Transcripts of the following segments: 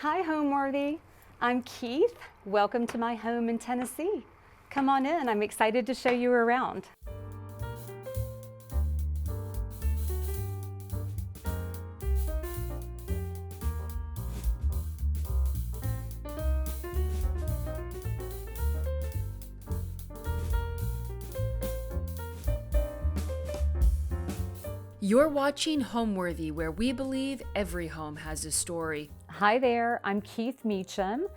Hi, Homeworthy. I'm Keith. Welcome to my home in Tennessee. Come on in. I'm excited to show you around. You're watching Homeworthy, where we believe every home has a story. Hi there. I'm Keith Meacham.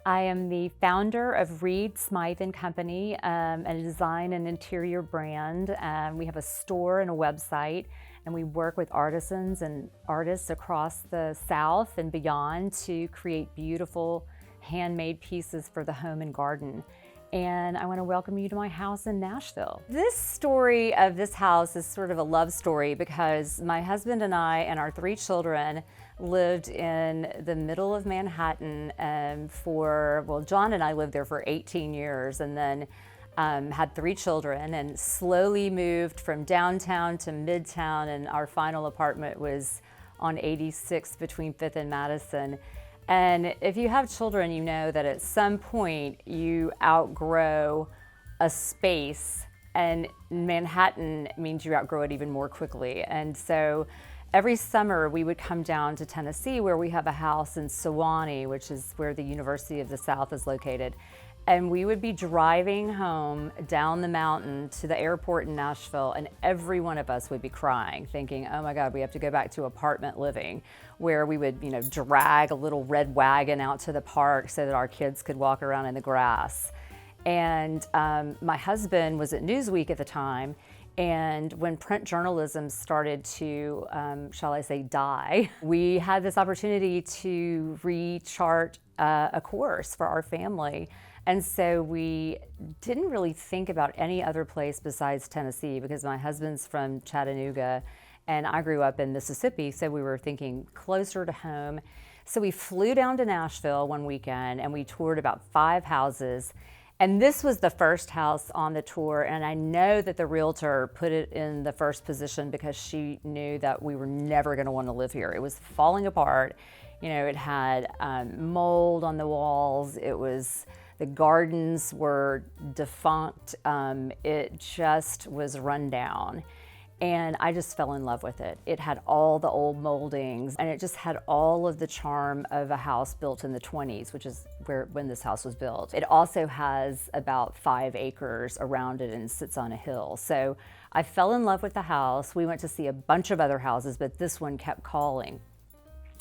I am the founder of Reed Smythe Company, a design and interior brand. We have a store and a website, and we work with artisans and artists across the South and beyond to create beautiful handmade pieces for the home and garden. And I want to welcome you to my house in Nashville. This story of this house is sort of a love story because my husband and I and our 3 children lived in the middle of Manhattan Jon and I lived there for 18 years and then had 3 children and slowly moved from downtown to midtown, and our final apartment was on 86th between 5th and Madison. And if you have children, you know that at some point you outgrow a space, and Manhattan means you outgrow it even more quickly. And so every summer we would come down to Tennessee, where we have a house in Sewanee, which is where the University of the South is located. And we would be driving home down the mountain to the airport in Nashville, and every one of us would be crying, thinking, oh my God, we have to go back to apartment living, where we would, drag a little red wagon out to the park so that our kids could walk around in the grass. And my husband was at Newsweek at the time, and when print journalism started to, shall I say, die, we had this opportunity to rechart a course for our family. And so we didn't really think about any other place besides Tennessee, because my husband's from Chattanooga and I grew up in Mississippi, so we were thinking closer to home. So we flew down to Nashville one weekend and we toured about 5 houses. And this was the first house on the tour, and I know that the realtor put it in the first position because she knew that we were never going to want to live here. It was falling apart. It had mold on the walls. The gardens were defunct. It just was run down. And I just fell in love with it. It had all the old moldings, and it just had all of the charm of a house built in the 20s, which is when this house was built. It also has about 5 acres around it and sits on a hill. So I fell in love with the house. We went to see a bunch of other houses, but this one kept calling.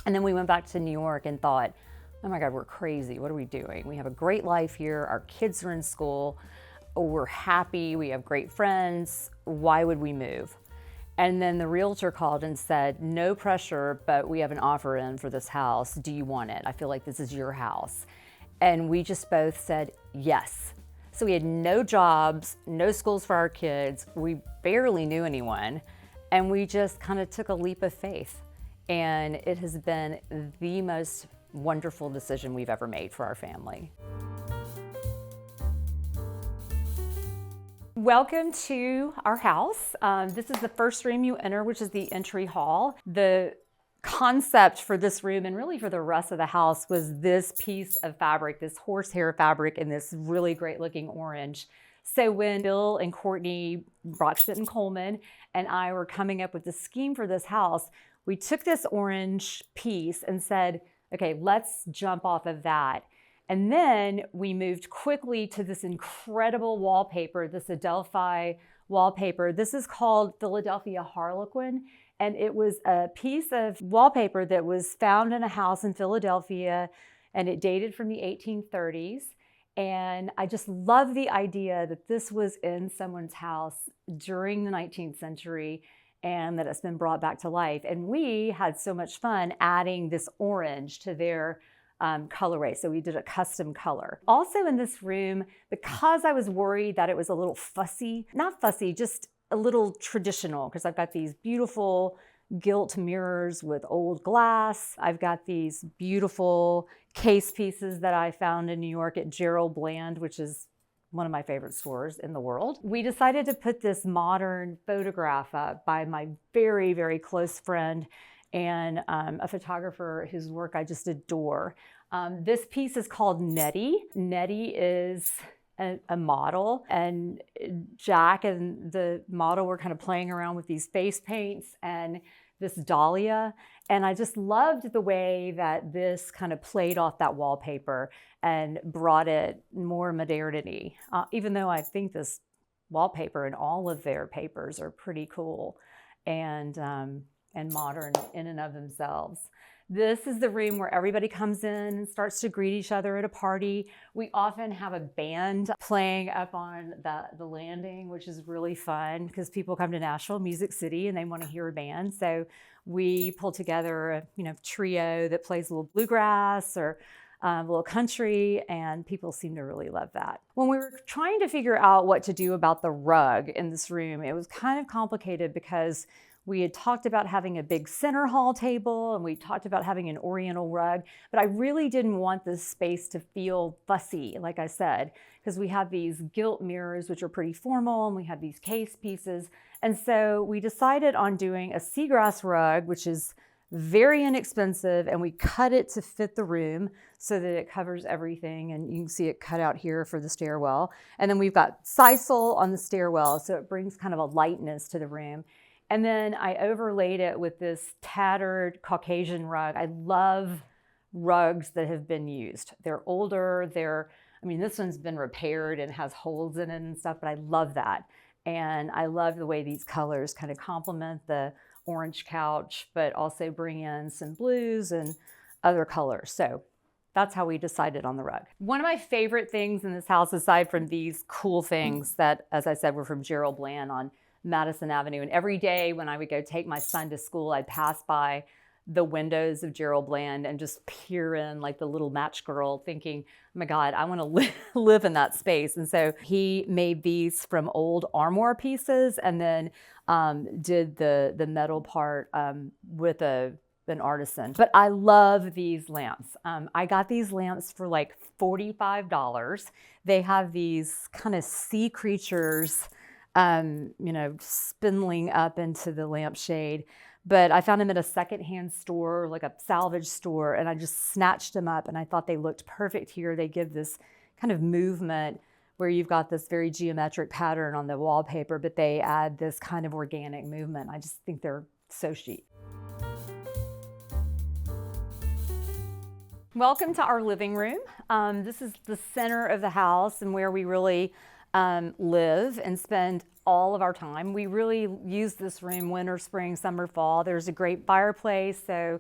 And then we went back to New York and thought, oh my God, we're crazy. What are we doing? We have a great life here. Our kids are in school. We're happy. We have great friends. Why would we move? And then the realtor called and said, no pressure, but we have an offer in for this house. Do you want it? I feel like this is your house. And we just both said yes. So we had no jobs, no schools for our kids. We barely knew anyone. And we just kind of took a leap of faith. And it has been the most wonderful decision we've ever made for our family. Welcome to our house. This is the first room you enter, which is the entry hall. The concept for this room, and really for the rest of the house, was this piece of fabric, this horsehair fabric in this really great looking orange. So when Bill and Courtney, Brockschmidt and Coleman, and I were coming up with the scheme for this house, we took this orange piece and said, okay, let's jump off of that. And then we moved quickly to this incredible wallpaper, this Adelphi wallpaper. This is called Philadelphia Harlequin, and it was a piece of wallpaper that was found in a house in Philadelphia, and it dated from the 1830s. And I just love the idea that this was in someone's house during the 19th century and that it's been brought back to life. And we had so much fun adding this orange to their colorway. So we did a custom color. Also in this room, because I was worried that it was a little fussy, not fussy, just a little traditional, because I've got these beautiful gilt mirrors with old glass. I've got these beautiful case pieces that I found in New York at Gerald Bland, which is one of my favorite stores in the world. We decided to put this modern photograph up by my very, very close friend and a photographer whose work I just adore. This piece is called Nettie. Nettie is a model, and Jack and the model were kind of playing around with these face paints and this dahlia. And I just loved the way that this kind of played off that wallpaper and brought it more modernity, even though I think this wallpaper and all of their papers are pretty cool and modern in and of themselves. This is the room where everybody comes in and starts to greet each other at a party. We often have a band playing up on the landing, which is really fun because people come to Nashville, Music City, and they want to hear a band. So we pull together a trio that plays a little bluegrass or a little country, and people seem to really love that. When we were trying to figure out what to do about the rug in this room, it was kind of complicated because we had talked about having a big center hall table, and we talked about having an oriental rug, but I really didn't want this space to feel fussy, like I said, because we have these gilt mirrors, which are pretty formal, and we have these case pieces. And so we decided on doing a seagrass rug, which is very inexpensive, and we cut it to fit the room so that it covers everything, and you can see it cut out here for the stairwell. And then we've got sisal on the stairwell, so it brings kind of a lightness to the room. And then I overlaid it with this tattered Caucasian rug. I love rugs that have been used. They're older, this one's been repaired and has holes in it and stuff, but I love that. And I love the way these colors kind of complement the orange couch, but also bring in some blues and other colors. So that's how we decided on the rug. One of my favorite things in this house, aside from these cool things that, as I said, were from Gerald Bland on Madison Avenue. And every day when I would go take my son to school, I'd pass by the windows of Gerald Bland and just peer in like the little match girl thinking, oh my God, I want to live in that space. And so he made these from old armoire pieces and then did the metal part with an artisan. But I love these lamps. I got these lamps for like $45. They have these kind of sea creatures spindling up into the lampshade. But I found them at a secondhand store, like a salvage store, and I just snatched them up, and I thought they looked perfect here. They give this kind of movement where you've got this very geometric pattern on the wallpaper, but they add this kind of organic movement. I just think they're so chic. Welcome to our living room. This is the center of the house and where we really live and spend all of our time. We really use this room winter, spring, summer, fall. There's a great fireplace, so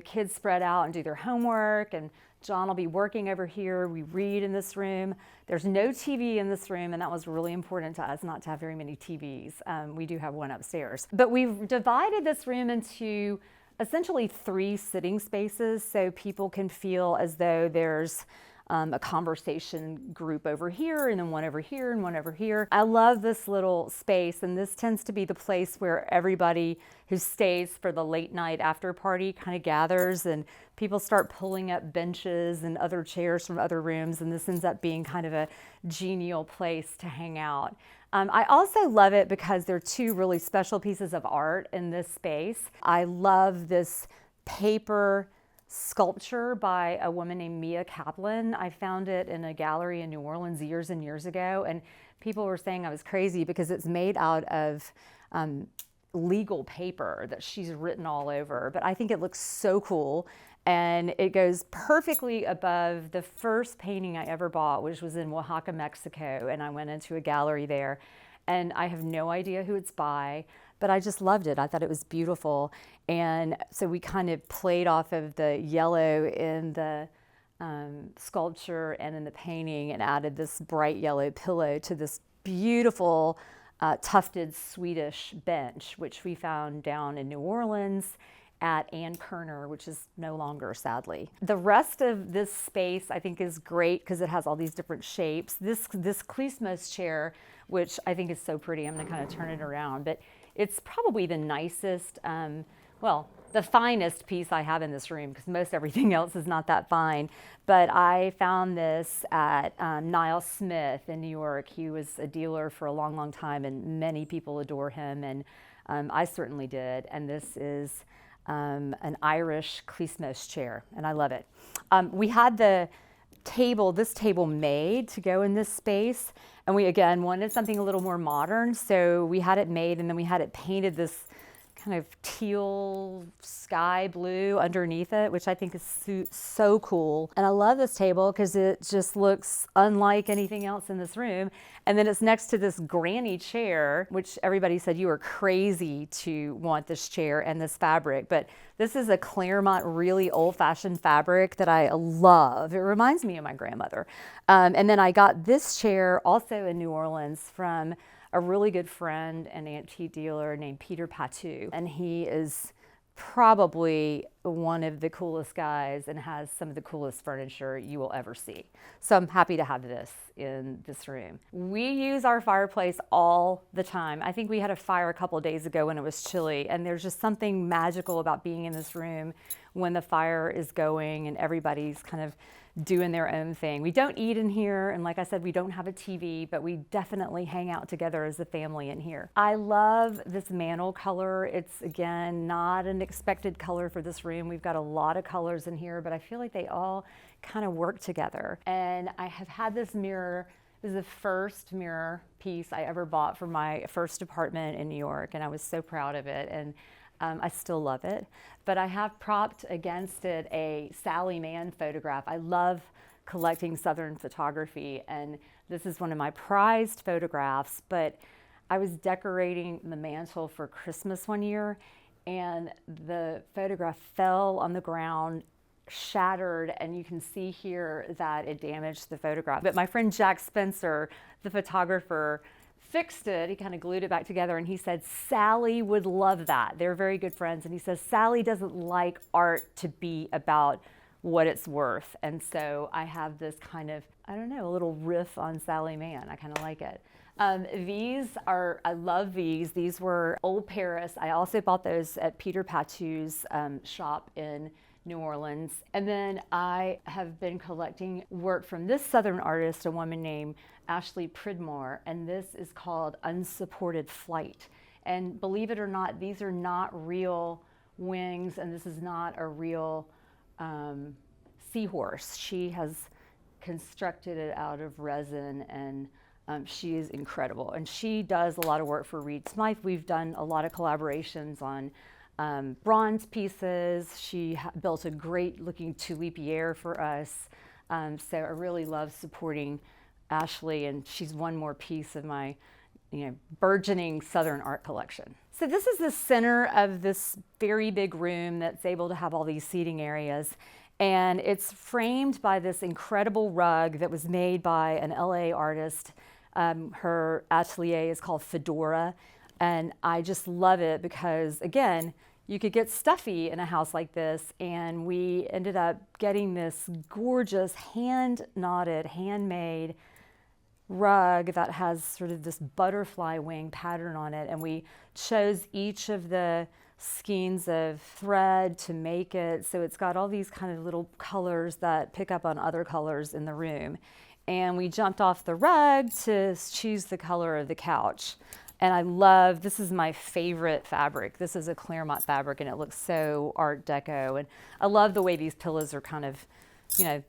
kids spread out and do their homework, and Jon will be working over here. We read in this room. There's no TV in this room, and that was really important to us not to have very many TVs. We do have one upstairs. But we've divided this room into essentially 3 sitting spaces so people can feel as though there's a conversation group over here and then one over here and one over here. I love this little space, and this tends to be the place where everybody who stays for the late night after party kind of gathers, and people start pulling up benches and other chairs from other rooms, and this ends up being kind of a genial place to hang out. I also love it because there are 2 really special pieces of art in this space. I love this paper sculpture by a woman named Mia Kaplan. I found it in a gallery in New Orleans years and years ago, and people were saying I was crazy because it's made out of legal paper that she's written all over, but I think it looks so cool, and it goes perfectly above the first painting I ever bought, which was in Oaxaca, Mexico, and I went into a gallery there, and I have no idea who it's by, but I just loved it. I thought it was beautiful. And so we kind of played off of the yellow in the sculpture and in the painting and added this bright yellow pillow to this beautiful tufted Swedish bench, which we found down in New Orleans at Ann Kerner, which is no longer, sadly. The rest of this space I think is great because it has all these different shapes. This Cluesmos chair, which I think is so pretty, I'm gonna kind of turn it around, but it's probably the nicest, the finest piece I have in this room because most everything else is not that fine. But I found this at Niall Smith in New York. He was a dealer for a long, long time, and many people adore him, and I certainly did. And this is an Irish Cluismos chair, and I love it. We had this table made to go in this space, and we again wanted something a little more modern, so we had it made, and then we had it painted this kind of teal sky blue underneath it, which I think is so cool. And I love this table because it just looks unlike anything else in this room. And then it's next to this granny chair, which everybody said you were crazy to want this chair and this fabric. But this is a Claremont really old-fashioned fabric that I love. It reminds me of my grandmother. And then I got this chair also in New Orleans from a really good friend and antique dealer named Peter Patou. And he is probably one of the coolest guys and has some of the coolest furniture you will ever see. So I'm happy to have this in this room. We use our fireplace all the time. I think we had a fire a couple of days ago when it was chilly, and there's just something magical about being in this room when the fire is going and everybody's kind of doing their own thing. We don't eat in here, and like I said, we don't have a TV, but we definitely hang out together as a family in here. I love this mantle color. It's, again, not an expected color for this room. We've got a lot of colors in here, but I feel like they all kind of work together. And I have had this mirror. This is the first mirror piece I ever bought for my first apartment in New York, and I was so proud of it. And I still love it, but I have propped against it a Sally Mann photograph. I love collecting Southern photography, and this is one of my prized photographs, but I was decorating the mantle for Christmas one year, and the photograph fell on the ground, shattered, and you can see here that it damaged the photograph. But my friend Jack Spencer, the photographer, fixed it. He kind of glued it back together, and he said Sally would love that. They're very good friends, and he says Sally doesn't like art to be about what it's worth. And so I have this kind of, I don't know, a little riff on Sally Mann. I kind of like it. I love these. These were Old Paris. I also bought those at Peter Patou's shop in New Orleans. And then I have been collecting work from this Southern artist, a woman named Ashley Pridmore, and this is called Unsupported Flight. And believe it or not, these are not real wings, and this is not a real seahorse. She has constructed it out of resin, and she is incredible. And she does a lot of work for Reed Smythe. We've done a lot of collaborations on bronze pieces. She built a great looking tulipier for us. So I really love supporting Ashley, and she's one more piece of my burgeoning Southern art collection. So this is the center of this very big room that's able to have all these seating areas. And it's framed by this incredible rug that was made by an LA artist. Her atelier is called Fedora. And I just love it because, again, you could get stuffy in a house like this, and we ended up getting this gorgeous hand-knotted, handmade rug that has sort of this butterfly wing pattern on it, and we chose each of the skeins of thread to make it, so it's got all these kind of little colors that pick up on other colors in the room. And we jumped off the rug to choose the color of the couch. And I love, this is my favorite fabric. This is a Claremont fabric, and it looks so Art Deco. And I love the way these pillows are kind of,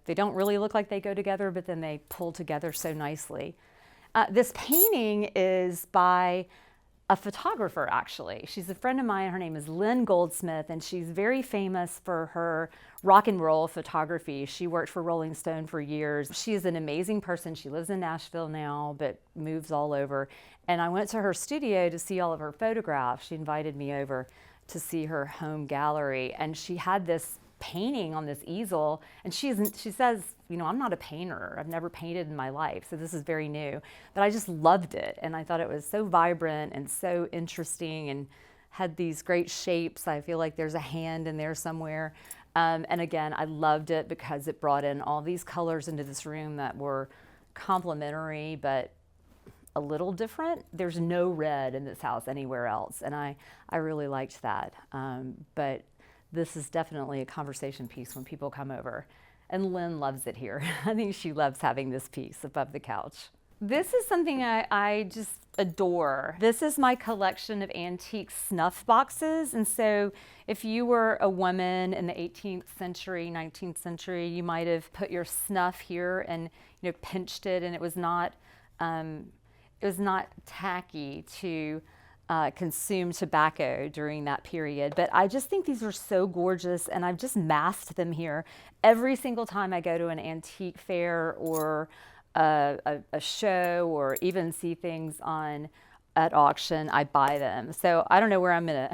they don't really look like they go together, but then they pull together so nicely. This painting is by a photographer, actually. She's a friend of mine. Her name is Lynn Goldsmith, and she's very famous for her rock and roll photography. She worked for Rolling Stone for years. She is an amazing person. She lives in Nashville now, but moves all over. And I went to her studio to see all of her photographs. She invited me over to see her home gallery, and she had this painting on this easel, and she says, I'm not a painter. I've never painted in my life, so this is very new. But I just loved it, and I thought it was so vibrant and so interesting and had these great shapes. I feel like there's a hand in there somewhere. And again, I loved it because it brought in all these colors into this room that were complementary, but a little different. There's no red in this house anywhere else, and I really liked that. But this is definitely a conversation piece when people come over. And Lynn loves it here. I think she loves having this piece above the couch. This is something I just adore. This is my collection of antique snuff boxes. And so if you were a woman in the 18th century, 19th century, you might have put your snuff here and pinched it, and it was not tacky to consume tobacco during that period. But I just think these are so gorgeous, and I've just masked them here. Every single time I go to an antique fair or a show, or even see things at auction, I buy them. So I don't know where I'm gonna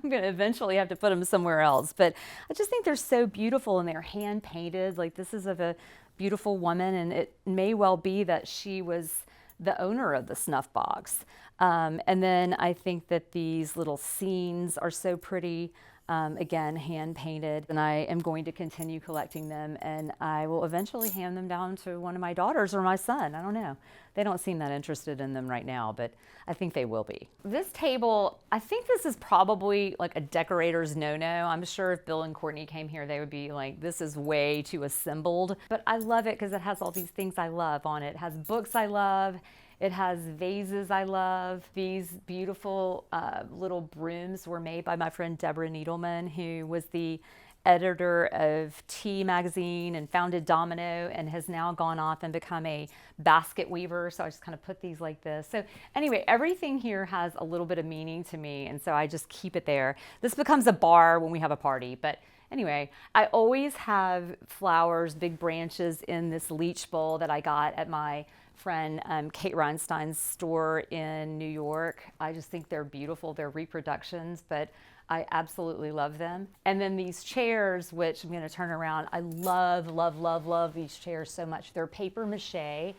eventually have to put them somewhere else. But I just think they're so beautiful, and they're hand painted. Like, this is of a beautiful woman, and it may well be that she was the owner of the snuff box. And then I think that these little scenes are so pretty. Again, hand painted, and I am going to continue collecting them, and I will eventually hand them down to one of my daughters or my son. I don't know. They don't seem that interested in them right now, but I think they will be. This table, I think this is probably like a decorator's no-no. I'm sure if Bill and Courtney came here, they would be like, this is way too assembled. But I love it because it has all these things I love on it. It has books I love. It has vases I love. These beautiful little brooms were made by my friend Deborah Needleman, who was the editor of Tea magazine and founded Domino, and has now gone off and become a basket weaver. So I just kind of put these like this. So anyway, everything here has a little bit of meaning to me, and so I just keep it there. This becomes a bar when we have a party, but anyway, I always have flowers, big branches in this leech bowl that I got at my friend Kate Reinstein's store in New York. I just think they're beautiful. They're reproductions, but I absolutely love them. And then these chairs, which I'm going to turn around, I love, love, love, love these chairs so much. They're paper mache,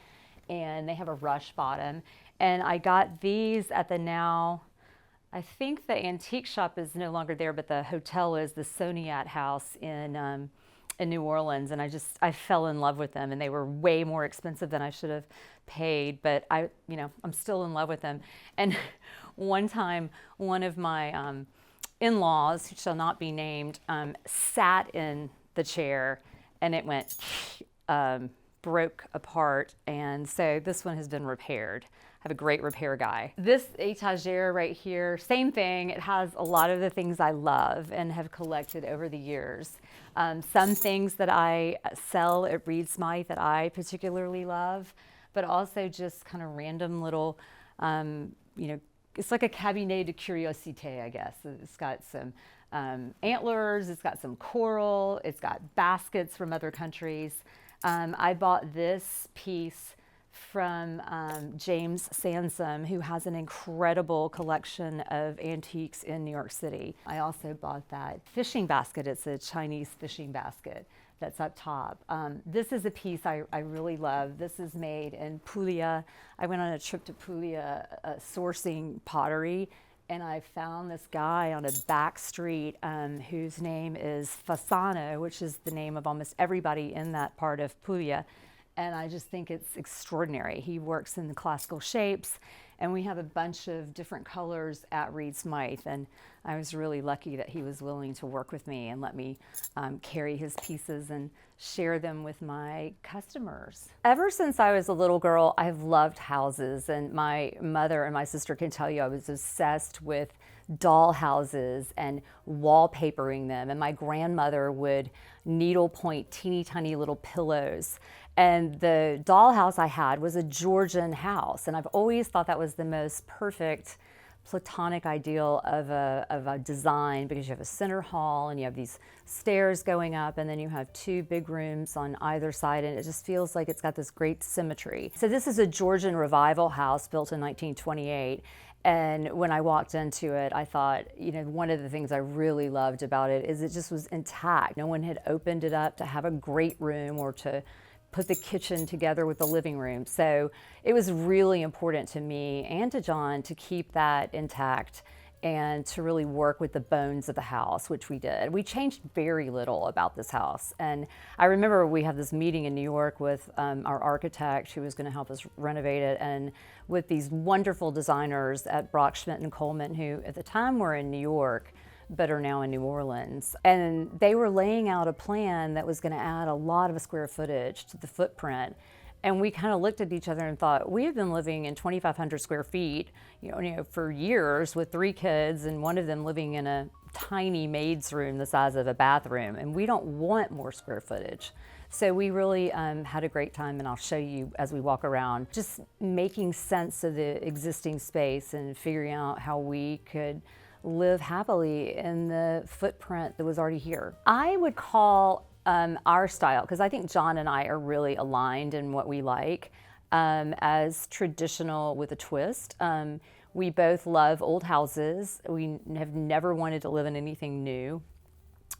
and they have a rush bottom. And I got these at I think the antique shop is no longer there, but the hotel is, the Soniat House in New Orleans, and I fell in love with them, and they were way more expensive than I should have paid, but I'm still in love with them. And one time, one of my in-laws, who shall not be named, sat in the chair, and it went broke apart, and so this one has been repaired. I have a great repair guy. This etagere right here, same thing. It has a lot of the things I love and have collected over the years. Some things that I sell at Reed Smythe that I particularly love, but also just kind of random little, it's like a cabinet de curiosité, I guess. It's got some antlers, it's got some coral, it's got baskets from other countries. I bought this piece from James Sansom, who has an incredible collection of antiques in New York City. I also bought that fishing basket. It's a Chinese fishing basket that's up top. This is a piece I really love. This is made in Puglia. I went on a trip to Puglia sourcing pottery, and I found this guy on a back street whose name is Fasano, which is the name of almost everybody in that part of Puglia. And I just think it's extraordinary. He works in the classical shapes, and we have a bunch of different colors at Reed Smythe. And I was really lucky that he was willing to work with me and let me carry his pieces and share them with my customers. Ever since I was a little girl, I've loved houses, and my mother and my sister can tell you I was obsessed with doll houses and wallpapering them. And my grandmother would needlepoint teeny tiny little pillows. And the dollhouse I had was a Georgian house, and I've always thought that was the most perfect platonic ideal of a design, because you have a center hall and you have these stairs going up, and then you have two big rooms on either side, and it just feels like it's got this great symmetry. So this is a Georgian revival house built in 1928. And when I walked into it, I thought, one of the things I really loved about it is it just was intact. No one had opened it up to have a great room or to put the kitchen together with the living room. So it was really important to me and to Jon to keep that intact and to really work with the bones of the house, which we did. We changed very little about this house. And I remember we had this meeting in New York with our architect who was going to help us renovate it, and with these wonderful designers at Brockschmidt and Coleman, who at the time were in New York, but are now in New Orleans. And they were laying out a plan that was going to add a lot of square footage to the footprint. And we kind of looked at each other and thought, we have been living in 2,500 square feet, for years with 3 kids, and one of them living in a tiny maid's room the size of a bathroom, and we don't want more square footage. So we really had a great time, and I'll show you as we walk around, just making sense of the existing space and figuring out how we could live happily in the footprint that was already here. I would call our style, because I think Jon and I are really aligned in what we like, as traditional with a twist. We both love old houses. We have never wanted to live in anything new.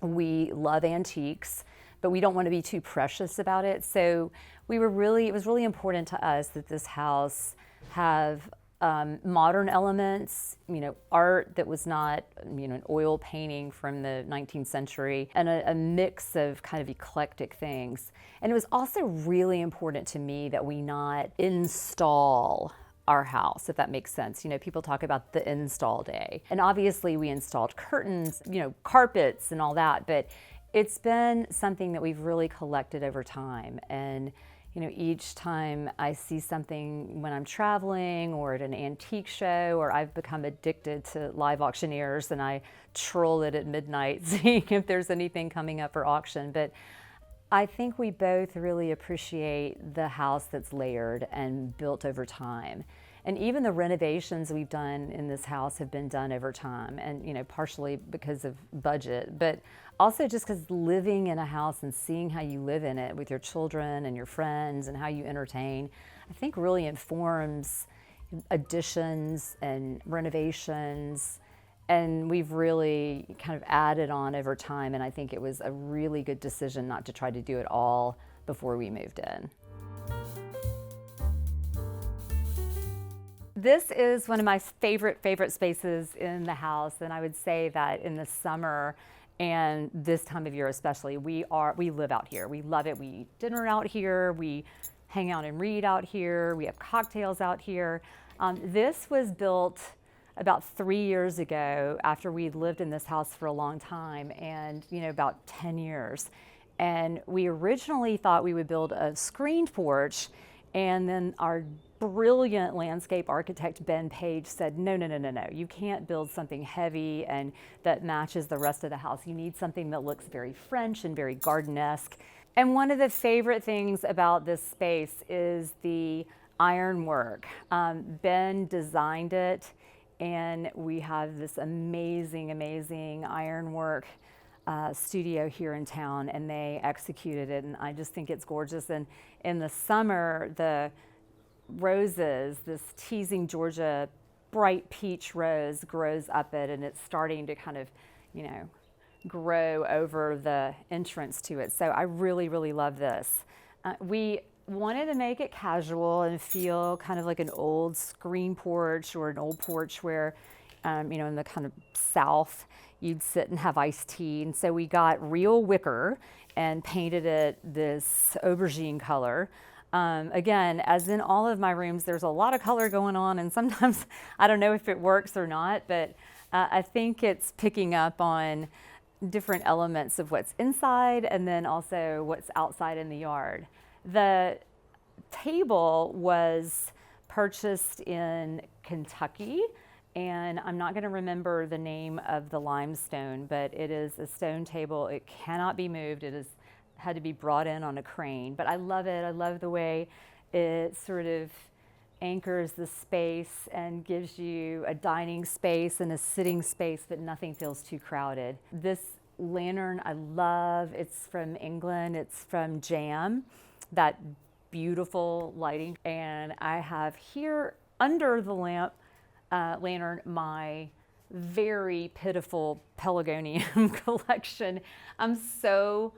We love antiques, but we don't want to be too precious about it. So it was really important to us that this house have modern elements, art that was not, an oil painting from the 19th century, and a mix of kind of eclectic things. And it was also really important to me that we not install our house, if that makes sense. People talk about the install day. And obviously we installed curtains, carpets and all that, but it's been something that we've really collected over time. And each time I see something when I'm traveling or at an antique show, or I've become addicted to live auctioneers and I troll it at midnight seeing if there's anything coming up for auction. But I think we both really appreciate the house that's layered and built over time. And even the renovations we've done in this house have been done over time, and partially because of budget, but also just because living in a house and seeing how you live in it with your children and your friends and how you entertain, I think really informs additions and renovations. And we've really kind of added on over time, and I think it was a really good decision not to try to do it all before we moved in. This is one of my favorite spaces in the house, and I would say that in the summer and this time of year especially, we live out here. We love it. We eat dinner out here. We hang out and read out here. We have cocktails out here. This was built about 3 years ago after we'd lived in this house for a long time, and about 10 years. And we originally thought we would build a screened porch, and then our brilliant landscape architect, Ben Page, said, no, you can't build something heavy and that matches the rest of the house. You need something that looks very French and very garden-esque. And one of the favorite things about this space is the ironwork. Ben designed it, and we have this amazing ironwork studio here in town, and they executed it, and I just think it's gorgeous. And in the summer, the roses, this teasing Georgia bright peach rose grows up it, and it's starting to kind of, grow over the entrance to it. So I really love this. We wanted to make it casual and feel kind of like an old screen porch or an old porch where, in the kind of South, you'd sit and have iced tea. And so we got real wicker and painted it this aubergine color. Again, as in all of my rooms, there's a lot of color going on, and sometimes I don't know if it works or not, but I think it's picking up on different elements of what's inside and then also what's outside in the yard. The table was purchased in Kentucky, and I'm not going to remember the name of the limestone, but it is a stone table. It cannot be moved. It had to be brought in on a crane, but I love it. I love the way it sort of anchors the space and gives you a dining space and a sitting space, but nothing feels too crowded. This lantern I love. It's from England. It's from Jam, that beautiful lighting. And I have here under the lantern my very pitiful pelargonium collection. I'm so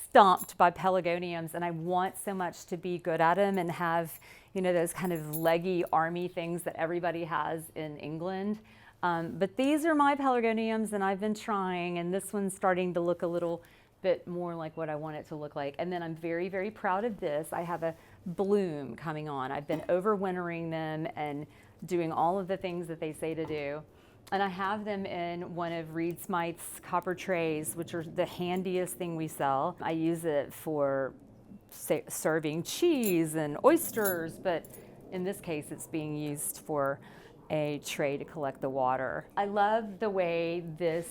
stumped by pelargoniums, and I want so much to be good at them and have, those kind of leggy army things that everybody has in England. But these are my pelargoniums, and I've been trying, and this one's starting to look a little bit more like what I want it to look like. And then I'm very proud of this. I have a bloom coming on. I've been overwintering them and doing all of the things that they say to do. And I have them in one of Reed Smythe's copper trays, which are the handiest thing we sell. I use it for serving cheese and oysters, but in this case, it's being used for a tray to collect the water. I love the way this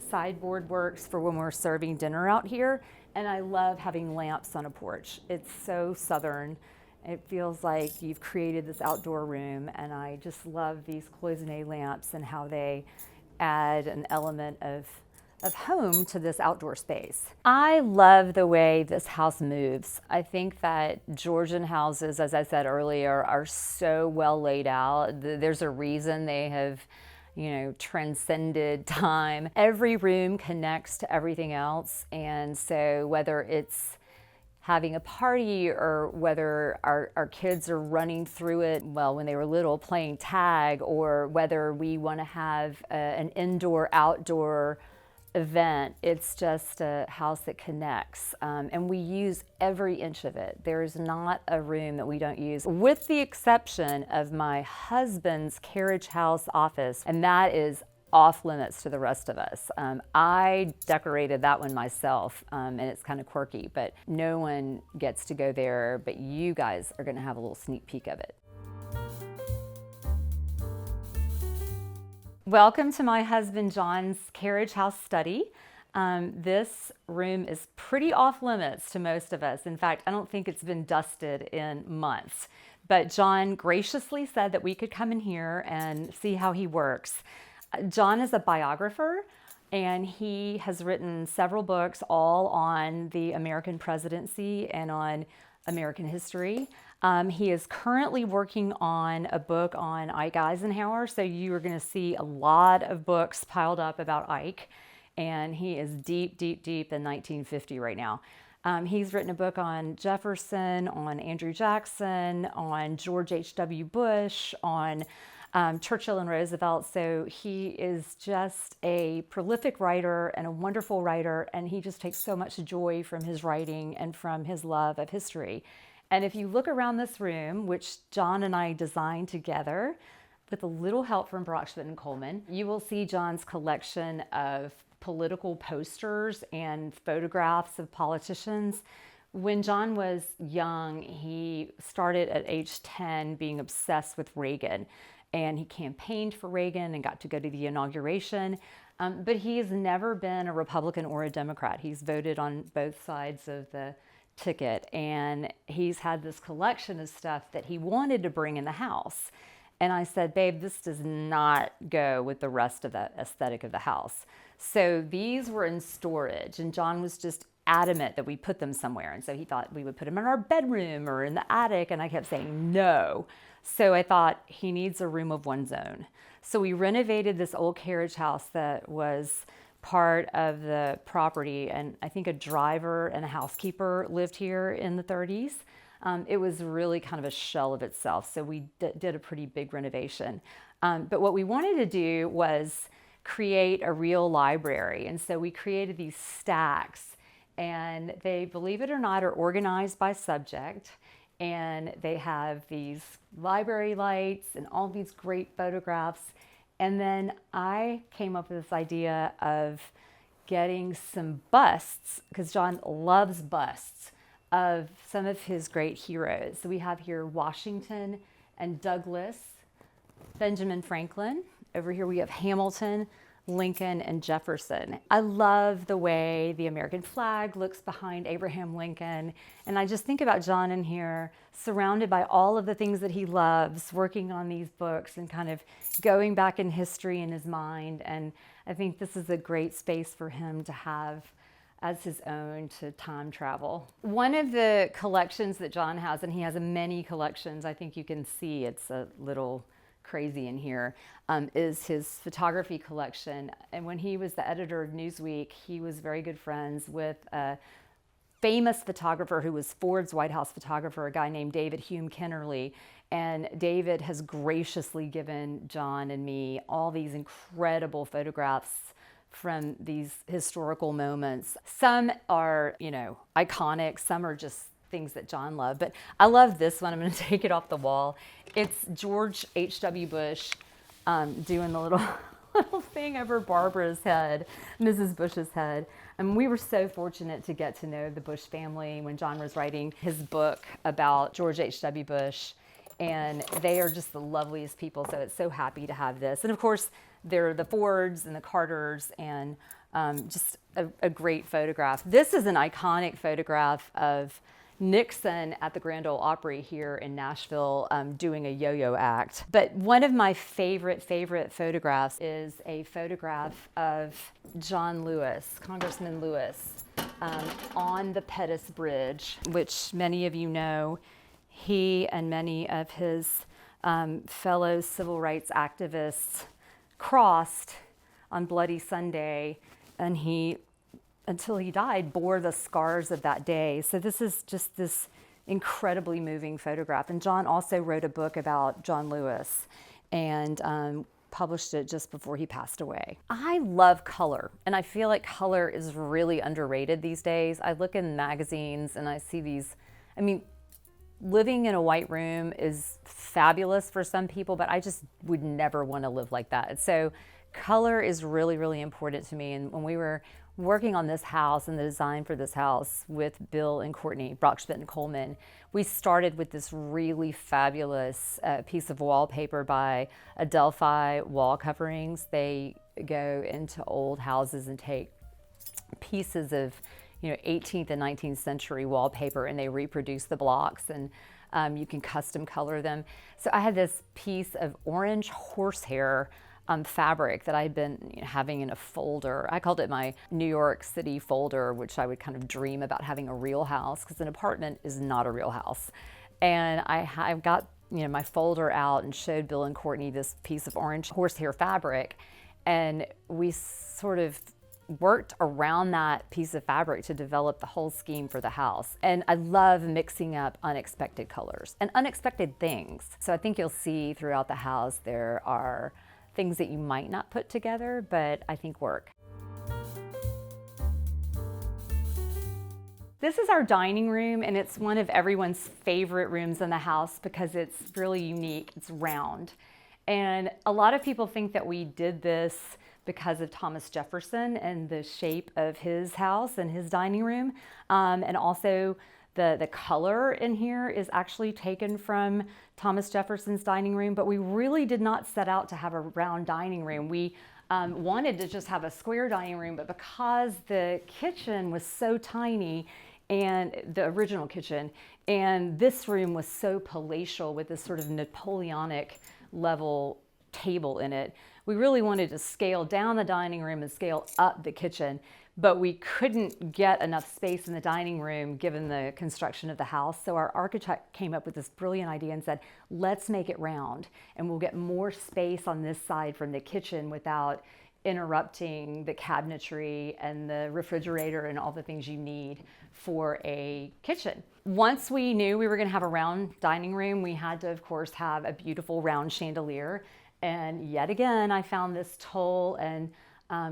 sideboard works for when we're serving dinner out here, and I love having lamps on a porch. It's so Southern. It feels like you've created this outdoor room, and I just love these cloisonne lamps and how they add an element of home to this outdoor space. I love the way this house moves. I think that Georgian houses, as I said earlier, are so well laid out. There's a reason they have, transcended time. Every room connects to everything else, and so whether it's having a party or whether our kids are running through it, well, when they were little, playing tag, or whether we want to have an indoor-outdoor event, it's just a house that connects, and we use every inch of it. There's not a room that we don't use, with the exception of my husband's carriage house office, and that is off limits to the rest of us. I decorated that one myself, and it's kind of quirky, but no one gets to go there, but you guys are going to have a little sneak peek of it. Welcome to my husband John's carriage house study. This room is pretty off limits to most of us. In fact, I don't think it's been dusted in months. But John graciously said that we could come in here and see how he works. John is a biographer, and he has written several books all on the American presidency and on American history. He is currently working on a book on Ike Eisenhower, so you are going to see a lot of books piled up about Ike, and he is deep, deep, deep in 1950 right now. He's written a book on Jefferson, on Andrew Jackson, on George H.W. Bush, on Churchill and Roosevelt. So he is just a prolific writer and a wonderful writer, and he just takes so much joy from his writing and from his love of history. And if you look around this room, which John and I designed together with a little help from Brockschmidt and Coleman, you will see John's collection of political posters and photographs of politicians. When John was young, he started at age 10 being obsessed with Reagan, and he campaigned for Reagan and got to go to the inauguration. But he has never been a Republican or a Democrat. He's voted on both sides of the ticket, and he's had this collection of stuff that he wanted to bring in the house. And I said, babe, this does not go with the rest of the aesthetic of the house. So these were in storage, and John was just adamant that we put them somewhere. And so he thought we would put them in our bedroom or in the attic, and I kept saying no. So I thought he needs a room of one's own. So we renovated this old carriage house that was part of the property, and I think a driver and a housekeeper lived here in the 30s. It was really kind of a shell of itself, so we did a pretty big renovation. But what we wanted to do was create a real library, and so we created these stacks, and they, believe it or not, are organized by subject, and they have these library lights and all these great photographs. And then I came up with this idea of getting some busts, because John loves busts, of some of his great heroes. So we have here Washington and Douglas, Benjamin Franklin. Over here we have Hamilton, Lincoln, and Jefferson. I love the way the American flag looks behind Abraham Lincoln. And I just think about John in here, surrounded by all of the things that he loves, working on these books and kind of going back in history in his mind. And I think this is a great space for him to have as his own, to time travel. One of the collections that John has, and he has many collections, I think you can see it's a little crazy in here, is his photography collection. And when he was the editor of Newsweek, he was very good friends with a famous photographer who was Ford's White House photographer, a guy named David Hume Kennerly. And David has graciously given John and me all these incredible photographs from these historical moments. Some are, iconic, some are just things that John loved. But I love this one. I'm going to take it off the wall. It's George H.W. Bush doing the little little thing over Barbara's head, Mrs. Bush's head. And we were so fortunate to get to know the Bush family when Jon was writing his book about George H.W. Bush. And they are just the loveliest people, so it's so happy to have this. And of course, there are the Fords and the Carters, and just a great photograph. This is an iconic photograph of Nixon at the Grand Ole Opry here in Nashville doing a yo-yo act. But one of my favorite photographs is a photograph of John Lewis, Congressman Lewis, on the Pettus Bridge, which many of you know. He and many of his fellow civil rights activists crossed on Bloody Sunday, and he, until he died, bore the scars of that day. So this is just this incredibly moving photograph. And Jon also wrote a book about John Lewis and published it just before he passed away. I love color, and I feel like color is really underrated these days. I look in magazines and I see these, I mean, living in a white room is fabulous for some people, but I just would never want to live like that. So color is really, really important to me. And when we were working on this house and the design for this house with Bill and Courtney, Brockschmidt and Coleman, we started with this really fabulous piece of wallpaper by Adelphi Wall Coverings. They go into old houses and take pieces of 18th and 19th century wallpaper, and they reproduce the blocks, and you can custom color them. So I had this piece of orange horsehair fabric that I'd been having in a folder. I called it my New York City folder, which I would kind of dream about having a real house, because an apartment is not a real house. And I got my folder out and showed Bill and Courtney this piece of orange horsehair fabric, and we sort of worked around that piece of fabric to develop the whole scheme for the house. And I love mixing up unexpected colors and unexpected things. So I think you'll see throughout the house there are things that you might not put together, but I think work. This is our dining room, and it's one of everyone's favorite rooms in the house because it's really unique. It's round. And a lot of people think that we did this because of Thomas Jefferson and the shape of his house and his dining room. And also the color in here is actually taken from Thomas Jefferson's dining room, but we really did not set out to have a round dining room. We wanted to just have a square dining room, but because the kitchen was so tiny, and the original kitchen, and this room was so palatial with this sort of Napoleonic level table in it, we really wanted to scale down the dining room and scale up the kitchen, but we couldn't get enough space in the dining room given the construction of the house. So our architect came up with this brilliant idea and said, let's make it round, and we'll get more space on this side from the kitchen without interrupting the cabinetry and the refrigerator and all the things you need for a kitchen. Once we knew we were going to have a round dining room, we had to, of course, have a beautiful round chandelier. And yet again, I found this Toll and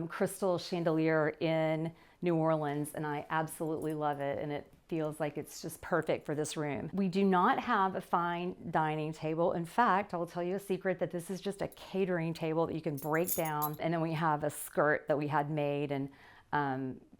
crystal chandelier in New Orleans, and I absolutely love it, and it feels like it's just perfect for this room. We do not have a fine dining table. In fact, I will tell you a secret that this is just a catering table that you can break down, and then we have a skirt that we had made and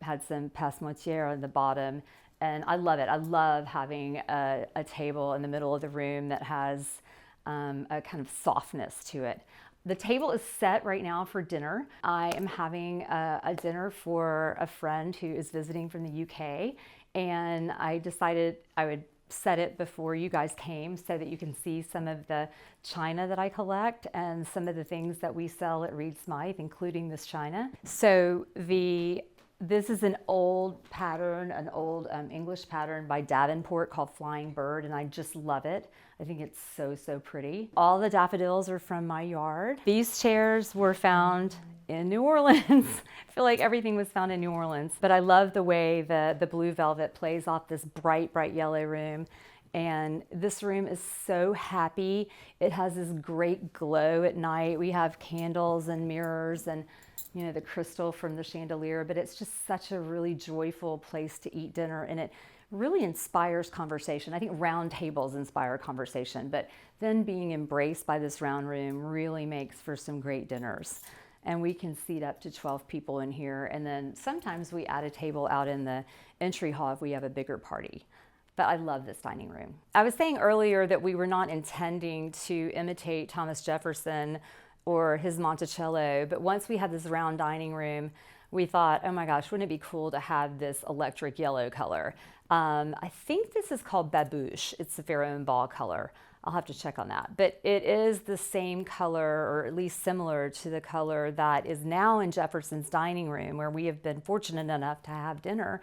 had some passe-moitié on the bottom, and I love it. I love having a table in the middle of the room that has a kind of softness to it. The table is set right now for dinner. I am having a dinner for a friend who is visiting from the UK, and I decided I would set it before you guys came so that you can see some of the china that I collect and some of the things that we sell at Reed Smythe, including this china. So this is an old pattern, an old English pattern by Davenport called Flying Bird, and I just love it. I think it's so, so pretty. All the daffodils are from my yard. These chairs were found in New Orleans. I feel like everything was found in New Orleans, but I love the way the blue velvet plays off this bright, bright yellow room. And this room is so happy. It has this great glow at night. We have candles and mirrors and the crystal from the chandelier, but it's just such a really joyful place to eat dinner, and it really inspires conversation. I think round tables inspire conversation, but then being embraced by this round room really makes for some great dinners. and we can seat up to 12 people in here. And then sometimes we add a table out in the entry hall if we have a bigger party. But I love this dining room. I was saying earlier that we were not intending to imitate Thomas Jefferson or his Monticello, but once we had this round dining room, we thought, oh my gosh, wouldn't it be cool to have this electric yellow color? I think this is called babouche. It's the Pharaoh and ball color. I'll have to check on that. But it is the same color, or at least similar to the color that is now in Jefferson's dining room, where we have been fortunate enough to have dinner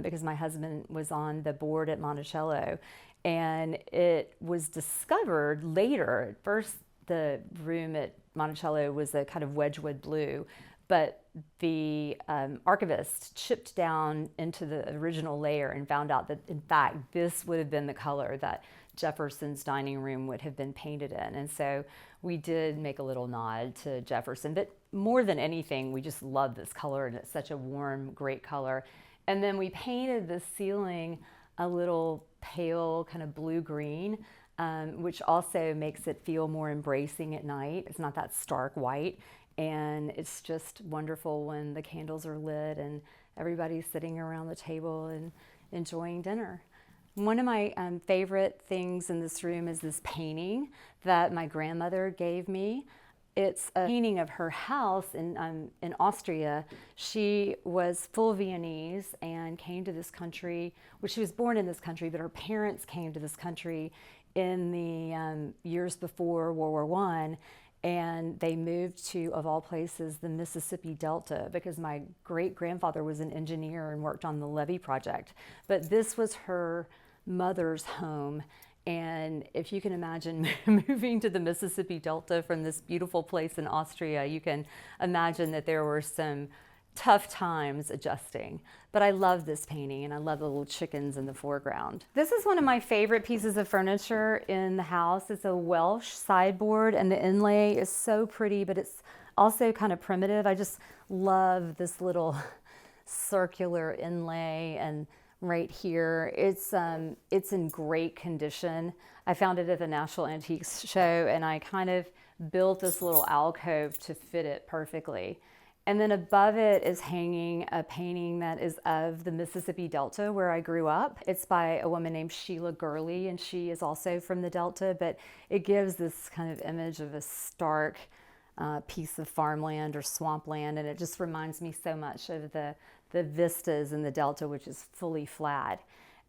because my husband was on the board at Monticello. And it was discovered later. At first, the room at Monticello was a kind of Wedgwood blue, but the archivist chipped down into the original layer and found out that, in fact, this would have been the color that Jefferson's dining room would have been painted in. And so we did make a little nod to Jefferson, but more than anything, we just love this color, and it's such a warm, great color. And then we painted the ceiling a little pale kind of blue-green, which also makes it feel more embracing at night. It's not that stark white. And it's just wonderful when the candles are lit and everybody's sitting around the table and enjoying dinner. One of my favorite things in this room is this painting that my grandmother gave me. It's a painting of her house in Austria. She was full Viennese and came to this country. Well, she was born in this country, but her parents came to this country in the years before World War I. And they moved to, of all places, the Mississippi Delta, because my great-grandfather was an engineer and worked on the levee project. But this was her mother's home. And if you can imagine moving to the Mississippi Delta from this beautiful place in Austria, you can imagine that there were some tough times adjusting. But I love this painting, and I love the little chickens in the foreground. This is one of my favorite pieces of furniture in the house. It's a Welsh sideboard, and the inlay is so pretty, but it's also kind of primitive. I just love this little circular inlay, and right here, it's in great condition. I found it at the Nashville Antiques Show, and I kind of built this little alcove to fit it perfectly. And then above it is hanging a painting that is of the Mississippi Delta, where I grew up. It's by a woman named Sheila Gurley, and she is also from the Delta, but it gives this kind of image of a stark piece of farmland or swampland, and it just reminds me so much of the vistas in the Delta, which is fully flat.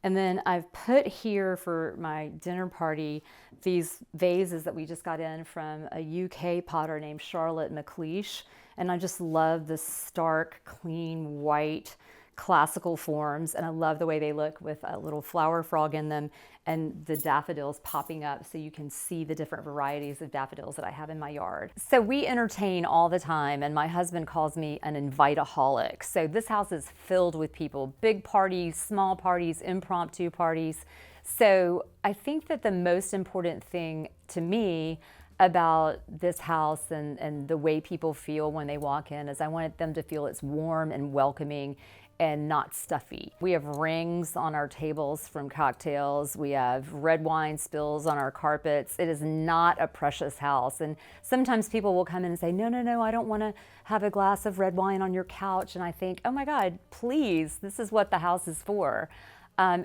And then I've put here for my dinner party these vases that we just got in from a UK potter named Charlotte McLeish. And I just love the stark, clean, white, classical forms. And I love the way they look with a little flower frog in them and the daffodils popping up so you can see the different varieties of daffodils that I have in my yard. So we entertain all the time, and my husband calls me an invite-aholic. So this house is filled with people, big parties, small parties, impromptu parties. So I think that the most important thing to me about this house and the way people feel when they walk in is I want them to feel it's warm and welcoming and not stuffy. We have rings on our tables from cocktails. We have red wine spills on our carpets. It is not a precious house. And sometimes people will come in and say, no, I don't want to have a glass of red wine on your couch. And I think, oh my God, please, this is what the house is for.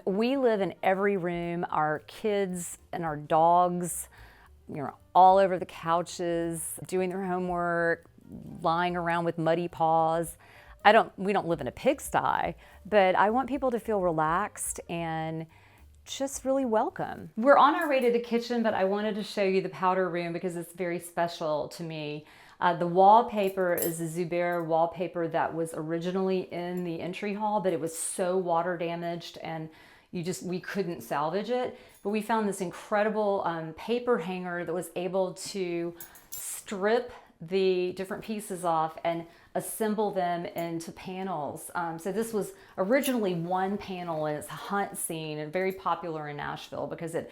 We live in every room. Our kids and our dogs, all over the couches, doing their homework, lying around with muddy paws. We don't live in a pigsty, but I want people to feel relaxed and just really welcome. We're on our way to the kitchen, but I wanted to show you the powder room because it's very special to me. The wallpaper is a Zubair wallpaper that was originally in the entry hall, but it was so water damaged and we couldn't salvage it. But we found this incredible paper hanger that was able to strip the different pieces off and assemble them into panels. So this was originally one panel, and it's a hunt scene, and very popular in Nashville because it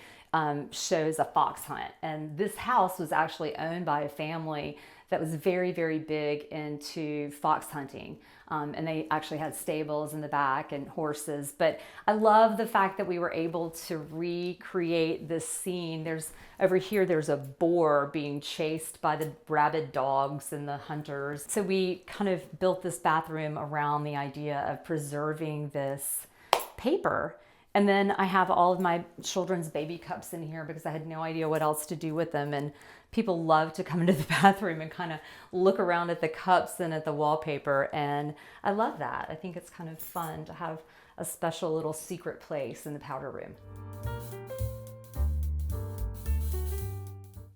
shows a fox hunt. And this house was actually owned by a family that was very, very big into fox hunting. And they actually had stables in the back and horses. But I love the fact that we were able to recreate this scene. Over here, there's a boar being chased by the rabid dogs and the hunters. So we kind of built this bathroom around the idea of preserving this paper. And then I have all of my children's baby cups in here because I had no idea what else to do with them. And people love to come into the bathroom and kind of look around at the cups and at the wallpaper. And I love that. I think it's kind of fun to have a special little secret place in the powder room.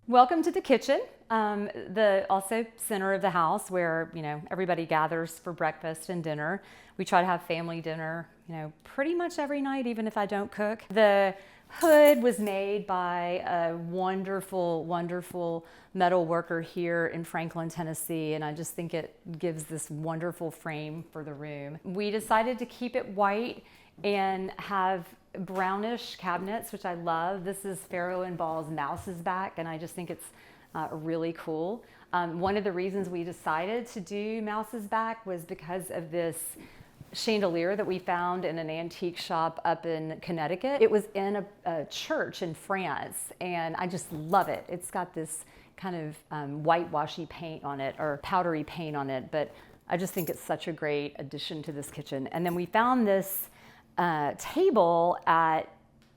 Welcome to the kitchen, the also center of the house where, everybody gathers for breakfast and dinner. We try to have family dinner, pretty much every night, even if I don't cook. The hood was made by a wonderful, wonderful metal worker here in Franklin, Tennessee, and I just think it gives this wonderful frame for the room. We decided to keep it white and have brownish cabinets, which I love. This is Pharaoh and Ball's Mouse's Back, and I just think it's really cool. One of the reasons we decided to do Mouse's Back was because of this chandelier that we found in an antique shop up in Connecticut. It was in a church in France, and I just love it. It's got this kind of whitewashy paint on it, or powdery paint on it, but I just think it's such a great addition to this kitchen. And then we found this table at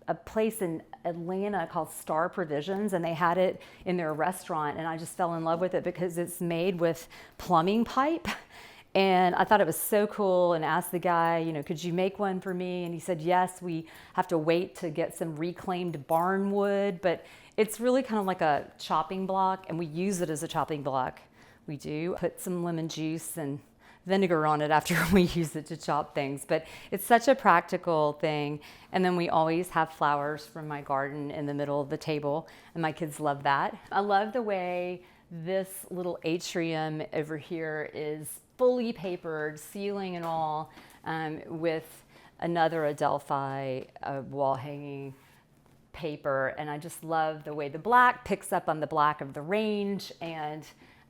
a place in Atlanta called Star Provisions, and they had it in their restaurant, and I just fell in love with it because it's made with plumbing pipe. And I thought it was so cool, and asked the guy, could you make one for me? And he said, yes, we have to wait to get some reclaimed barn wood, but it's really kind of like a chopping block, and we use it as a chopping block. We do put some lemon juice and vinegar on it after we use it to chop things, but it's such a practical thing. And then we always have flowers from my garden in the middle of the table, and my kids love that. I love the way this little atrium over here is fully papered, ceiling and all, with another Adelphi wall hanging paper. And I just love the way the black picks up on the black of the range, and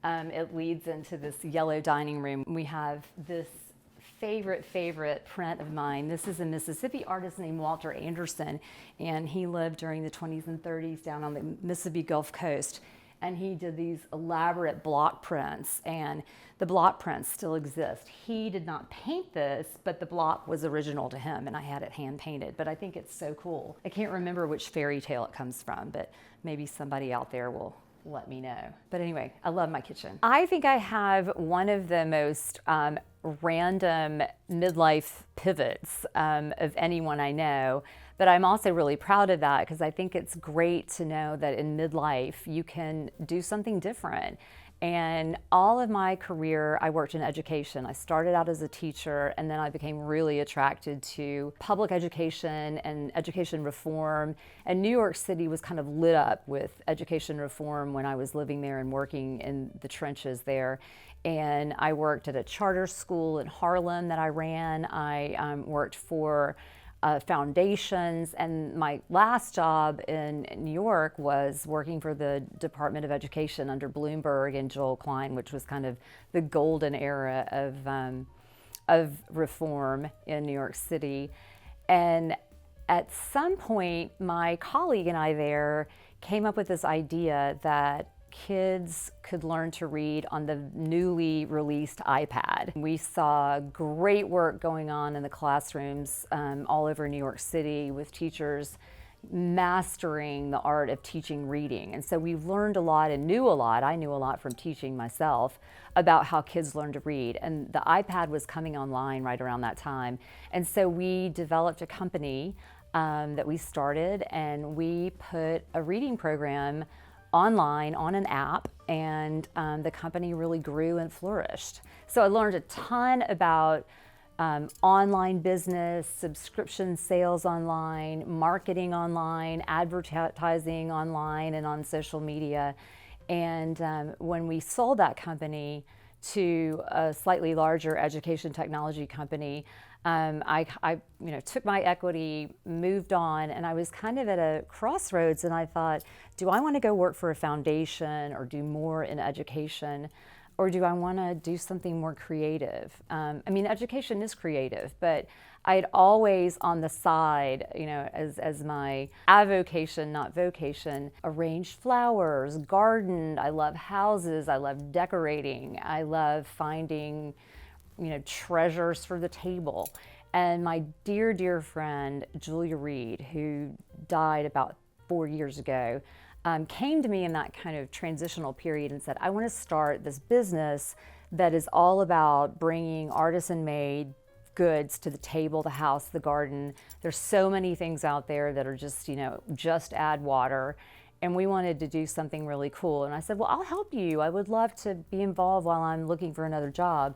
it leads into this yellow dining room. We have this favorite print of mine. This is a Mississippi artist named Walter Anderson, and he lived during the 20s and 30s down on the Mississippi Gulf Coast. And he did these elaborate block prints, and the block prints still exist. He did not paint this, but the block was original to him, and I had it hand painted. But I think it's so cool. I can't remember which fairy tale it comes from, but maybe somebody out there will let me know. But anyway, I love my kitchen. I think I have one of the most random midlife pivots of anyone I know. But I'm also really proud of that because I think it's great to know that in midlife you can do something different. And all of my career, I worked in education. I started out as a teacher, and then I became really attracted to public education and education reform. And New York City was kind of lit up with education reform when I was living there and working in the trenches there. And I worked at a charter school in Harlem that I ran. I worked for foundations, and my last job in New York was working for the Department of Education under Bloomberg and Joel Klein, which was kind of the golden era of reform in New York City. And at some point, my colleague and I there came up with this idea that kids could learn to read on the newly released iPad. We saw great work going on in the classrooms all over New York City with teachers mastering the art of teaching reading. And so we learned a lot and knew a lot. I knew a lot from teaching myself about how kids learn to read. And the iPad was coming online right around that time. And so we developed a company that we started, and we put a reading program online on an app, and the company really grew and flourished. So I learned a ton about online business, subscription sales online, marketing online, advertising online and on social media. And when we sold that company to a slightly larger education technology company, I took my equity, moved on, and I was kind of at a crossroads, and I thought, do I want to go work for a foundation or do more in education, or do I want to do something more creative? Education is creative, but I'd always on the side, as my avocation, not vocation, arranged flowers, gardened. I love houses. I love decorating. I love finding treasures for the table. And my dear, dear friend, Julia Reed, who died about 4 years ago, came to me in that kind of transitional period and said, I want to start this business that is all about bringing artisan-made goods to the table, the house, the garden. There's so many things out there that are just add water. And we wanted to do something really cool. And I said, well, I'll help you. I would love to be involved while I'm looking for another job.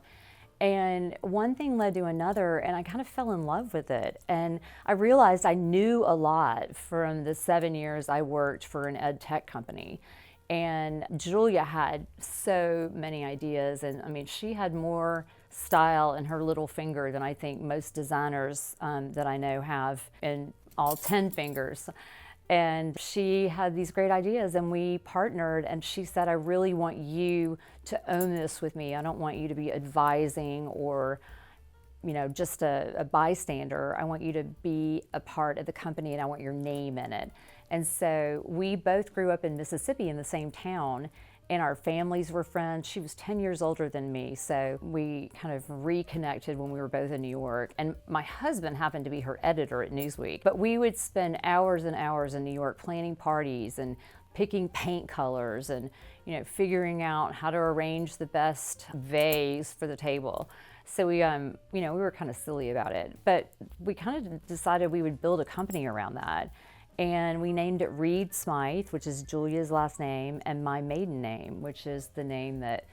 And one thing led to another, and I kind of fell in love with it. And I realized I knew a lot from the 7 years I worked for an ed tech company. And Julia had so many ideas, and she had more style in her little finger than I think most designers that I know have in all 10 fingers. And she had these great ideas, and we partnered, and she said, I really want you to own this with me. I don't want you to be advising or just a bystander. I want you to be a part of the company, and I want your name in it. And so we both grew up in Mississippi in the same town, and our families were friends. She was 10 years older than me, so we kind of reconnected when we were both in New York. And my husband happened to be her editor at Newsweek. But we would spend hours and hours in New York planning parties and picking paint colors and figuring out how to arrange the best vase for the table. So we were kind of silly about it, but we kind of decided we would build a company around that. And we named it Reed Smythe, which is Julia's last name, and my maiden name, which is the name that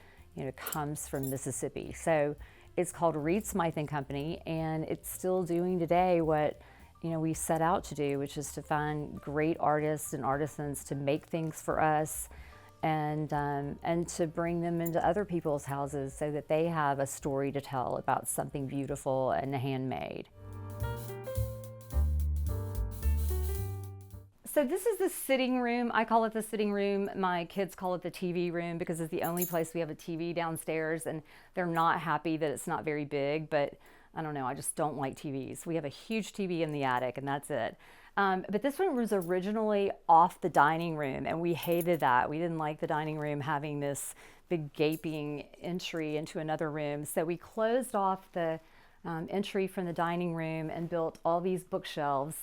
comes from Mississippi. So it's called Reed Smythe Company, and it's still doing today what we set out to do, which is to find great artists and artisans to make things for us, and to bring them into other people's houses so that they have a story to tell about something beautiful and handmade. So this is the sitting room. I call it the sitting room. My kids call it the TV room because it's the only place we have a TV downstairs, and they're not happy that it's not very big, but I don't know, I just don't like TVs. We have a huge TV in the attic, and that's it. But this one was originally off the dining room, and we hated that. We didn't like the dining room having this big gaping entry into another room. So we closed off the entry from the dining room and built all these bookshelves.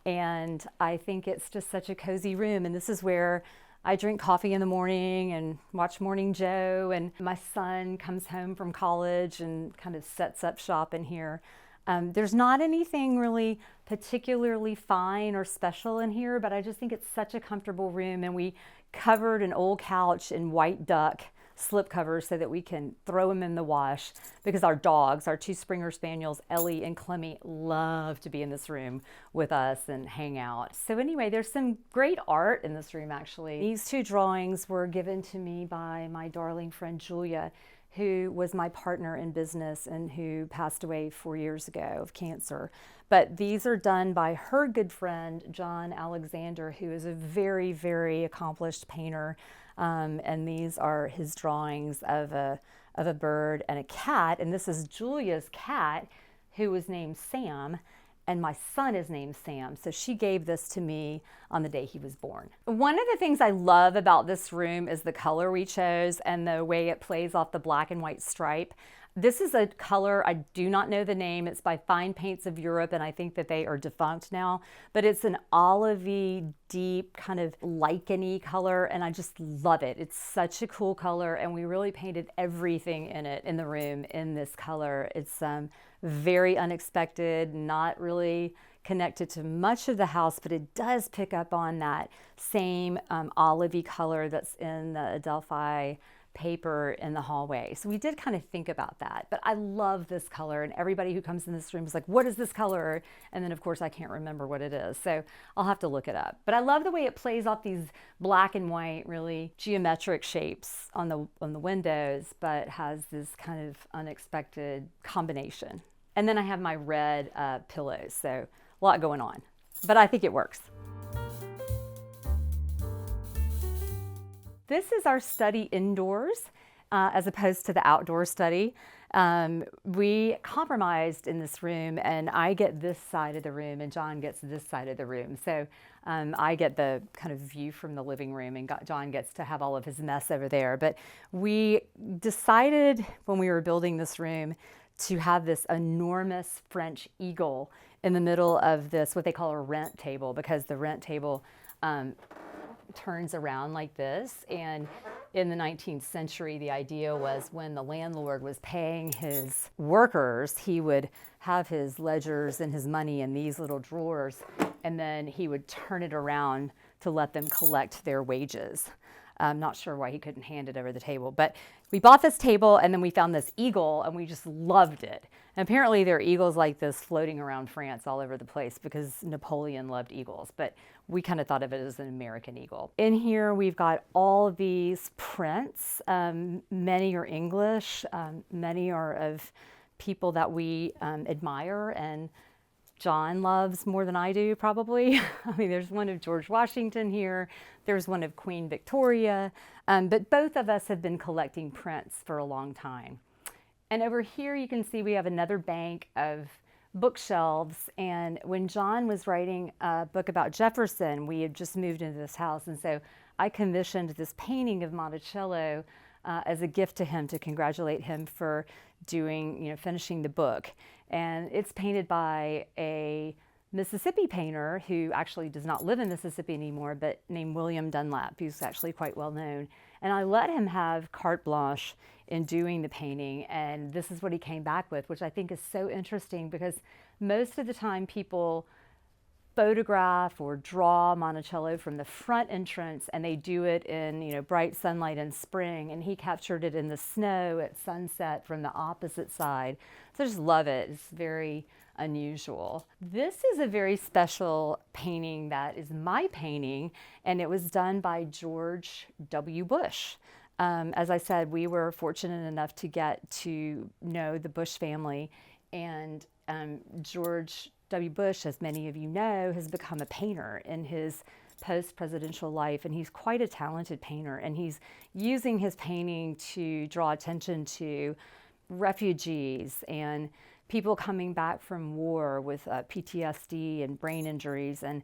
And I think it's just such a cozy room. And this is where I drink coffee in the morning and watch Morning Joe. And my son comes home from college and kind of sets up shop in here. There's not anything really particularly fine or special in here, but I just think it's such a comfortable room. And we covered an old couch in white duck slip covers so that we can throw them in the wash, because our dogs, our two Springer Spaniels, Ellie and Clemmy, love to be in this room with us and hang out. So anyway, there's some great art in this room, actually. These two drawings were given to me by my darling friend Julia, who was my partner in business and who passed away 4 years ago of cancer. But these are done by her good friend, Jon Alexander, who is a very, very accomplished painter. And these are his drawings of a bird and a cat. And this is Julia's cat, who was named Sam, and my son is named Sam. So she gave this to me on the day he was born. One of the things I love about this room is the color we chose and the way it plays off the black and white stripe. This is a color, I do not know the name. It's by Fine Paints of Europe, and I think that they are defunct now. But it's an olivey, deep, kind of lichen-y color, and I just love it. It's such a cool color, and we really painted everything in it, in the room, in this color. It's very unexpected, not really connected to much of the house, but it does pick up on that same olivey color that's in the Adelphi paper in the hallway. So we did kind of think about that, but I love this color, and everybody who comes in this room is like, what is this color? And then of course I can't remember what it is, so I'll have to look it up. But I love the way it plays off these black and white, really geometric shapes on the windows, but has this kind of unexpected combination. And then I have my red pillows, so a lot going on, but I think it works. This is our study indoors as opposed to the outdoor study. We compromised in this room, and I get this side of the room and Jon gets this side of the room. So I get the kind of view from the living room and Jon gets to have all of his mess over there. But we decided when we were building this room to have this enormous French eagle in the middle of this, what they call a rent table, because the rent table turns around like this. And in the 19th century, the idea was when the landlord was paying his workers, he would have his ledgers and his money in these little drawers, and then he would turn it around to let them collect their wages. I'm not sure why he couldn't hand it over the table, but we bought this table and then we found this eagle and we just loved it. And apparently there are eagles like this floating around France all over the place because Napoleon loved eagles, but we kind of thought of it as an American eagle. In here we've got all these prints. Many are English, many are of people that we admire and Jon loves more than I do, probably. I mean, there's one of George Washington here. There's one of Queen Victoria. But both of us have been collecting prints for a long time. And over here, you can see we have another bank of bookshelves. And when Jon was writing a book about Jefferson, we had just moved into this house. And so I commissioned this painting of Monticello as a gift to him to congratulate him for finishing the book. And it's painted by a Mississippi painter who actually does not live in Mississippi anymore, but named William Dunlap, who's actually quite well known. And I let him have carte blanche in doing the painting, and this is what he came back with, which I think is so interesting because most of the time people photograph or draw Monticello from the front entrance and they do it in bright sunlight in spring, and he captured it in the snow at sunset from the opposite side. So I just love it. It's very unusual. This is a very special painting that is my painting, and it was done by George W. Bush. As I said, we were fortunate enough to get to know the Bush family, and George W. Bush, as many of you know, has become a painter in his post-presidential life, and he's quite a talented painter, and he's using his painting to draw attention to refugees and people coming back from war with PTSD and brain injuries and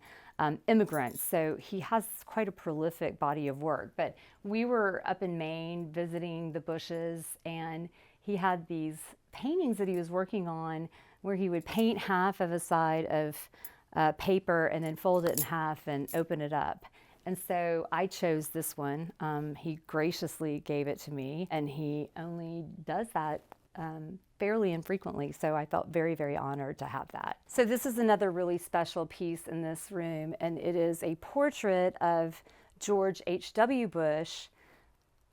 immigrants. So he has quite a prolific body of work. But we were up in Maine visiting the Bushes, and he had these paintings that he was working on where he would paint half of a side of paper and then fold it in half and open it up. And so I chose this one. He graciously gave it to me, and he only does that fairly infrequently, so I felt very, very honored to have that. So this is another really special piece in this room, and it is a portrait of George H.W. Bush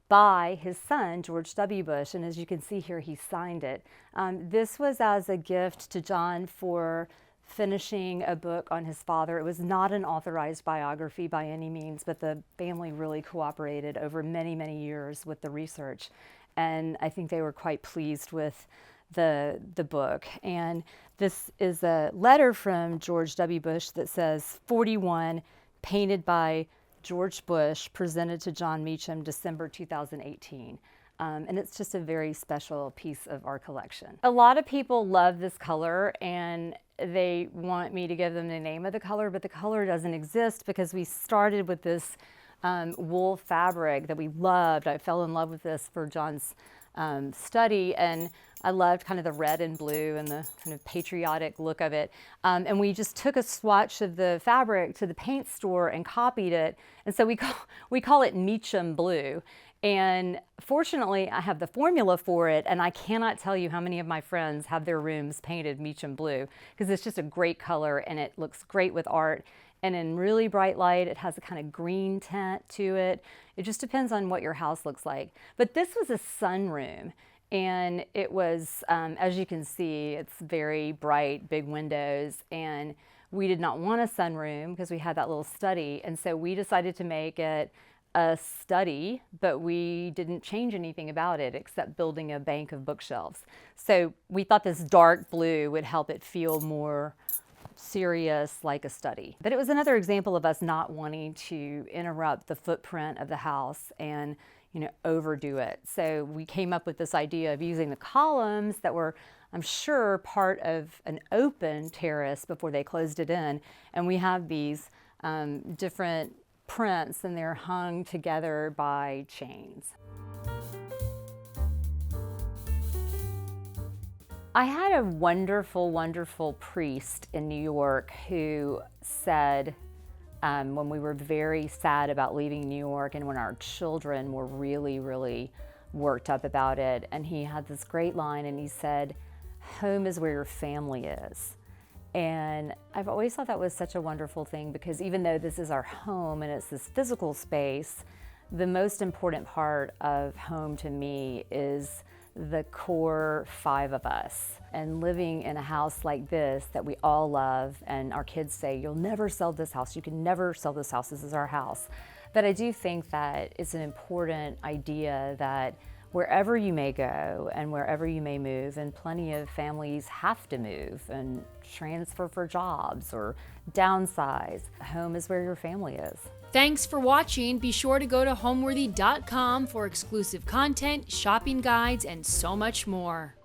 by his son, George W. Bush, and as you can see here, he signed it. This was as a gift to Jon for finishing a book on his father. It was not an authorized biography by any means, but the family really cooperated over many, many years with the research, and I think they were quite pleased with the book. And this is a letter from George W. Bush that says 41, painted by George Bush, presented to Jon Meacham, December 2018. And it's just a very special piece of our collection. A lot of people love this color and they want me to give them the name of the color, but the color doesn't exist because we started with this wool fabric that we loved. I fell in love with this for Jon's study, and I loved kind of the red and blue and the kind of patriotic look of it. And we just took a swatch of the fabric to the paint store and copied it. And so we call it Meacham blue. And fortunately, I have the formula for it, and I cannot tell you how many of my friends have their rooms painted Meacham blue because it's just a great color and it looks great with art. And in really bright light, it has a kind of green tint to it. It just depends on what your house looks like. But this was a sunroom, and it was, as you can see, it's very bright, big windows, and we did not want a sunroom because we had that little study, and so we decided to make it a study, but we didn't change anything about it except building a bank of bookshelves. So we thought this dark blue would help it feel more serious, like a study. But it was another example of us not wanting to interrupt the footprint of the house and overdo it. So we came up with this idea of using the columns that were, I'm sure, part of an open terrace before they closed it in. And we have these different prints, and they're hung together by chains. I had a wonderful, wonderful priest in New York who said, when we were very sad about leaving New York and when our children were really, really worked up about it, and he had this great line, and he said, "Home is where your family is." And I've always thought that was such a wonderful thing, because even though this is our home and it's this physical space, the most important part of home to me is the core 5 of us. And living in a house like this that we all love, and our kids say, "You'll never sell this house. You can never sell this house. This is our house." But I do think that it's an important idea that wherever you may go and wherever you may move, and plenty of families have to move and transfer for jobs or downsize, home is where your family is. Thanks for watching. Be sure to go to homeworthy.com for exclusive content, shopping guides, and so much more.